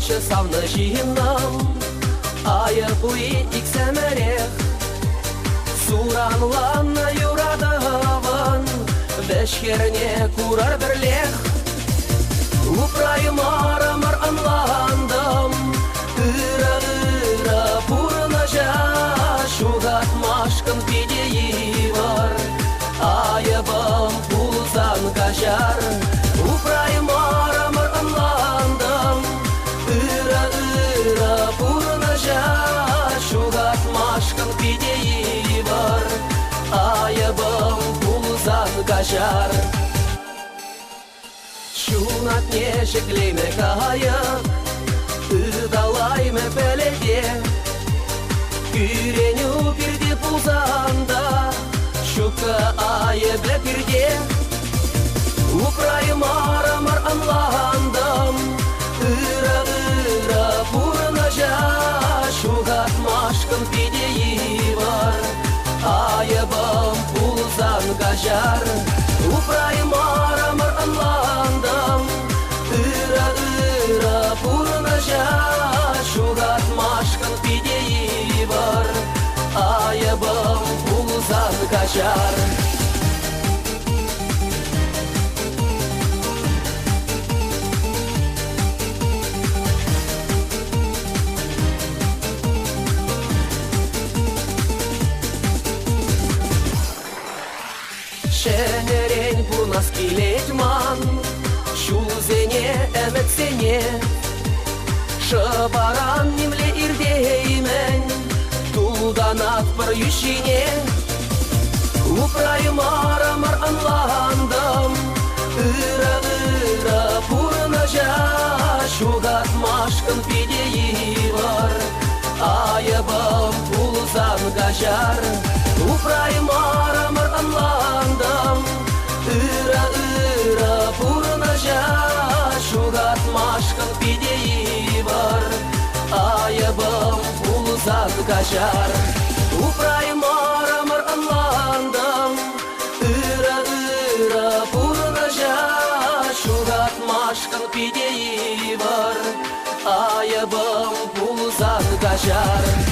Oyunçı savны жиынным, айып уи иксәмәрех. Суранланны юрадығын, вәшкерне курар бірлех. Упрайым арымыр анландым, Ыра-ыра пурна жа, Шугатмашкын пидеи бар, Айыбым пулзан кажар. Упрайым арымыр анландым, Ыра-ыра пурна жа, Шугатмашкын пидеи бар, Айыбым пулзан кажар. Шунат не шеклейме кайып, Ыдалайме пәлеге, Күреню пирде пулзанда, Шука айыбы пирде. Упрайым арымыр анландым, Ыра-ыра пурна жа, Шугатмашкын пидеи бар, Айыбым пулзан кажар. Упрайым арымыр анландым, Ыра-ыра пурна жа, Шугатмашкын пидеи бар, Айыбым пулзан кажар. Шәһәрен бурнас килетман, Шулзене әмәтсене, Шыбаран немле ирдеймен, Тулданат бір юшине. Упрайым арымыр анландым, Ыра-ыра пурна жа, Шугатмашкын пидеи бар, Айыбым пулзан кажар. Упрайым арымыр анландым, Ыра-ыра пурна жа, Шугатмашкын пидеи бар, Айыбым пулзан кажар. Упрайым арымыр анландым, Ыра-ыра пурна жа, Шугатмашкын пидеи бар, Айыбым пулзан кажар.